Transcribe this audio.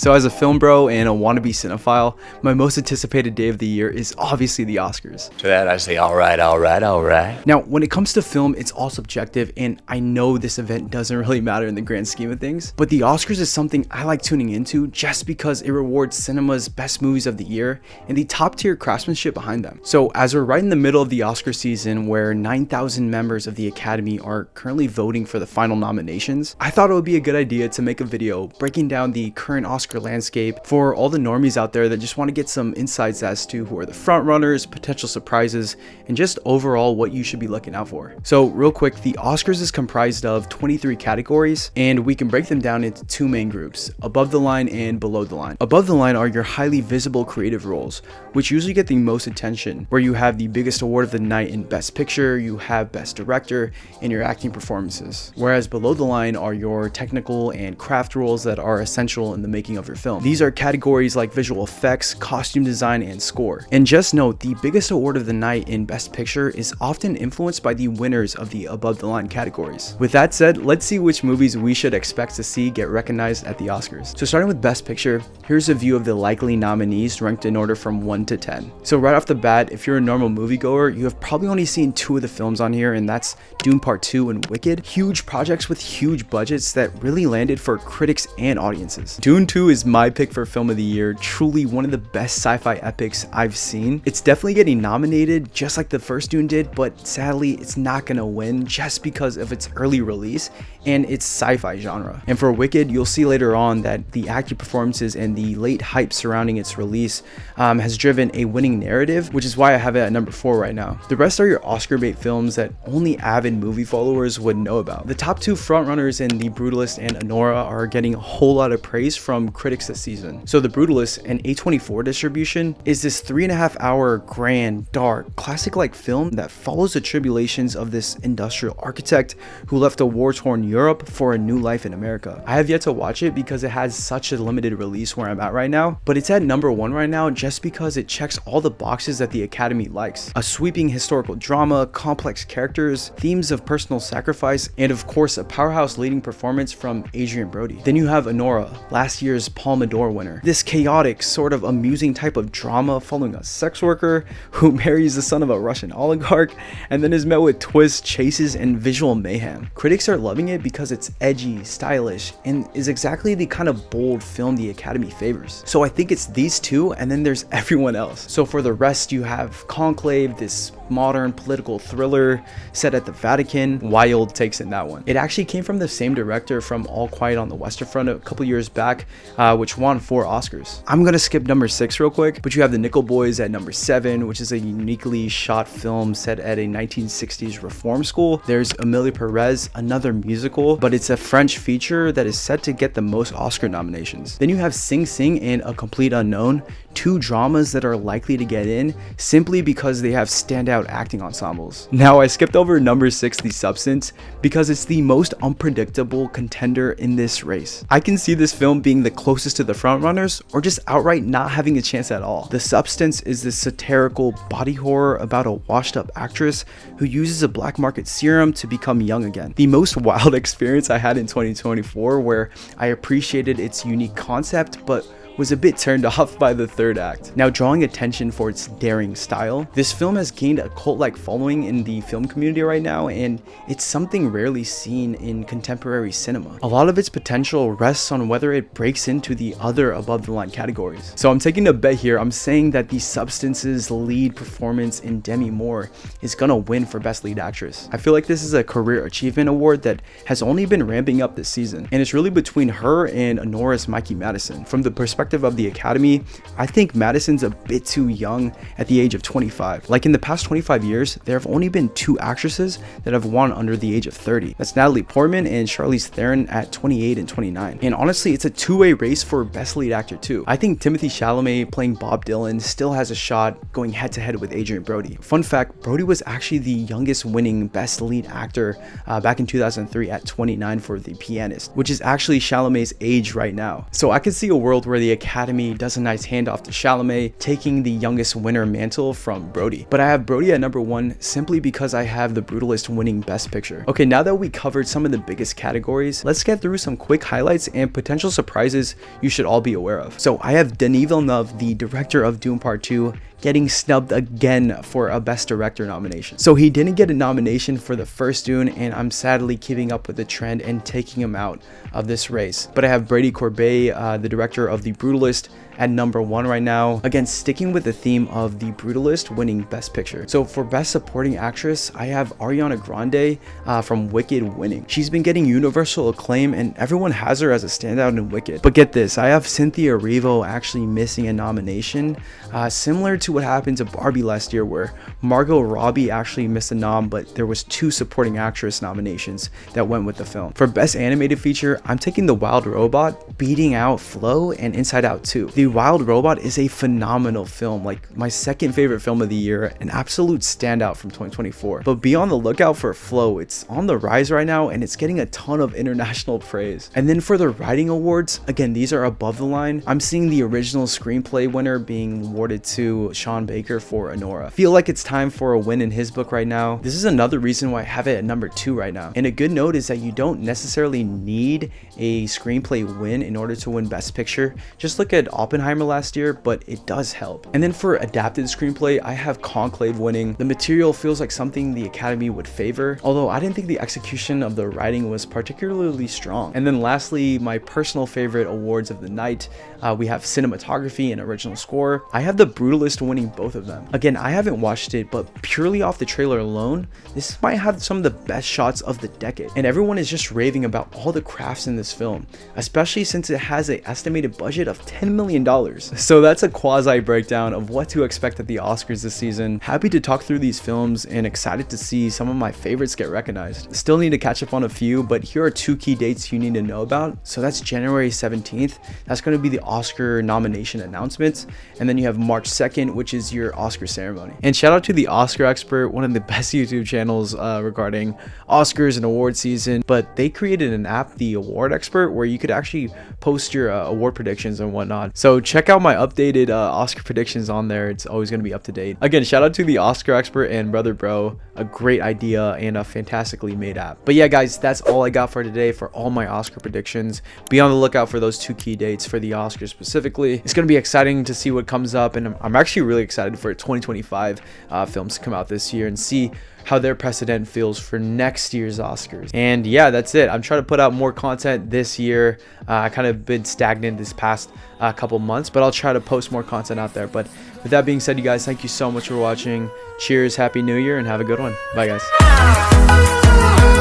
So as a film bro and a wannabe cinephile, my most anticipated day of the year is obviously the Oscars. To that I say, all right. Now, when it comes to film, it's all subjective, and I know this event doesn't really matter in the grand scheme of things, but the Oscars is something I like tuning into just because it rewards cinema's best movies of the year and the top tier craftsmanship behind them. So as we're right in the middle of the Oscar season where 9,000 members of the Academy are currently voting for the final nominations, I thought it would be a good idea to make a video breaking down the current Oscar landscape for all the normies out there that just want to get some insights as to who are the front runners, potential surprises, and just overall what you should be looking out for. So real quick, the Oscars is comprised of 23 categories, and we can break them down into two main groups: above the line and below the line. Above the line are your highly visible creative roles, which usually get the most attention, where you have the biggest award of the night in Best Picture, you have Best Director, and your acting performances. Whereas below the line are your technical and craft roles that are essential in the making of your film. These are categories like visual effects, costume design, and score. And just note, the biggest award of the night in Best Picture is often influenced by the winners of the above the line categories. With that said, let's see which movies we should expect to see get recognized at the Oscars. So starting with Best Picture, here's a view of the likely nominees ranked in order from 1 to 10. So right off the bat, if you're a normal moviegoer, you have probably only seen two of the films on here, and that's Dune Part 2 and Wicked. Huge projects with huge budgets that really landed for critics and audiences. Dune 2 is my pick for film of the year, truly one of the best sci-fi epics I've seen. It's definitely getting nominated just like the first Dune did, but sadly it's not gonna win just because of its early release and its sci-fi genre. And for Wicked, you'll see later on that the acting performances and the late hype surrounding its release has driven a winning narrative, which is why I have it at number 4 right now. The rest are your Oscar bait films that only avid movie followers would know about. The top two frontrunners in The Brutalist and Anora are getting a whole lot of praise from critics this season. So The Brutalist, an A24 distribution, is this 3.5-hour grand, dark, classic-like film that follows the tribulations of this industrial architect who left a war-torn Europe for a new life in America. I have yet to watch it because it has such a limited release where I'm at right now, but it's at number 1 right now just because it checks all the boxes that the Academy likes. A sweeping historical drama, complex characters, themes of personal sacrifice, and of course a powerhouse leading performance from Adrian Brody. Then you have Anora, last year's Palme d'Or winner. This chaotic, sort of amusing type of drama following a sex worker who marries the son of a Russian oligarch and then is met with twists, chases, and visual mayhem. Critics are loving it because it's edgy, stylish, and is exactly the kind of bold film the Academy favors. So I think it's these two, and then there's everyone else. So for the rest, you have Conclave, this modern political thriller set at the Vatican. Wild takes in that one. It actually came from the same director from All Quiet on the Western Front a couple years back, which won 4 Oscars. I'm gonna skip number 6 real quick, but you have The Nickel Boys at number 7, which is a uniquely shot film set at a 1960s reform school. There's Emilia Perez, another musical, but it's a French feature that is set to get the most Oscar nominations. Then you have Sing Sing and A Complete Unknown, 2 dramas that are likely to get in simply because they have standout acting ensembles. Now I skipped over number 6, The Substance, because it's the most unpredictable contender in this race. I can see this film being the closest to the frontrunners or just outright not having a chance at all. The Substance is this satirical body horror about a washed up actress who uses a black market serum to become young again. The most wild experience I had in 2024, where I appreciated its unique concept but was a bit turned off by the third act. Now, drawing attention for its daring style, this film has gained a cult-like following in the film community right now, and it's something rarely seen in contemporary cinema. A lot of its potential rests on whether it breaks into the other above-the-line categories. So I'm taking a bet here. I'm saying that The Substance's lead performance in Demi Moore is gonna win for Best Lead Actress. I feel like this is a career achievement award that has only been ramping up this season, and it's really between her and Honora's Mikey Madison. From the perspective of the Academy, I think Madison's a bit too young at the age of 25. Like in the past 25 years, there have only been 2 actresses that have won under the age of 30. That's Natalie Portman and Charlize Theron at 28 and 29. And honestly, it's a two-way race for Best Lead Actor too. I think Timothée Chalamet playing Bob Dylan still has a shot going head-to-head with Adrian Brody. Fun fact, Brody was actually the youngest winning Best Lead Actor back in 2003 at 29 for The Pianist, which is actually Chalamet's age right now. So I can see a world where the Academy does a nice handoff to Chalamet, taking the youngest winner mantle from Brody. But I have Brody at number 1 simply because I have The Brutalist winning Best Picture. Okay, now that we covered some of the biggest categories, let's get through some quick highlights and potential surprises you should all be aware of. So I have Denis Villeneuve, the director of Dune Part 2, getting snubbed again for a Best Director nomination. So he didn't get a nomination for the first Dune, and I'm sadly keeping up with the trend and taking him out of this race. But I have Brady Corbet, the director of The Brutalist, at number 1 right now. Again, sticking with the theme of The Brutalist winning Best Picture. So for Best Supporting Actress, I have Ariana Grande from Wicked winning. She's been getting universal acclaim and everyone has her as a standout in Wicked. But get this, I have Cynthia Erivo actually missing a nomination, similar to what happened to Barbie last year, where Margot Robbie actually missed a nom, but there was 2 supporting actress nominations that went with the film. For Best Animated Feature, I'm taking The Wild Robot, beating out Flow and Inside Out 2. The Wild Robot is a phenomenal film, like my second favorite film of the year, an absolute standout from 2024. But be on the lookout for Flow. It's on the rise right now and it's getting a ton of international praise. And then for the writing awards, again, these are above the line. I'm seeing the original screenplay winner being awarded to Sean Baker for Anora. Feel like it's time for a win in his book right now. This is another reason why I have it at number 2 right now. And a good note is that you don't necessarily need a screenplay win in order to win Best Picture. Just look at Oppenheimer last year, but it does help. And then for adapted screenplay, I have Conclave winning. The material feels like something the Academy would favor, although I didn't think the execution of the writing was particularly strong. And then lastly, my personal favorite awards of the night, we have cinematography and original score. I have The Brutalist winning both of them. Again, I haven't watched it, but purely off the trailer alone, this might have some of the best shots of the decade. And everyone is just raving about all the crafts in this film, especially since it has an estimated budget of $10 million. So that's a quasi breakdown of what to expect at the Oscars this season. Happy to talk through these films and excited to see some of my favorites get recognized. Still need to catch up on a few, but here are 2 key dates you need to know about. So that's January 17th. That's going to be the Oscar nomination announcements. And then you have March 2nd, which is your Oscar ceremony. And shout out to the Oscar Expert, one of the best YouTube channels regarding Oscars and award season. But they created an app, the Award Expert, where you could actually post your award predictions and whatnot. So check out my updated Oscar predictions on there. It's always going to be up to date. Again, shout out to the Oscar Expert and Brother Bro, a great idea and a fantastically made app. But yeah, guys, that's all I got for today for all my Oscar predictions. Be on the lookout for those 2 key dates for the Oscars specifically. It's going to be exciting to see what comes up, and I'm actually really excited for 2025 films to come out this year and see how their precedent feels for next year's Oscars. And yeah, that's it. I'm trying to put out more content this year. I kind of been stagnant this past couple months, but I'll try to post more content out there. But with that being said, you guys, thank you so much for watching. Cheers, Happy New Year, and have a good one. Bye, guys.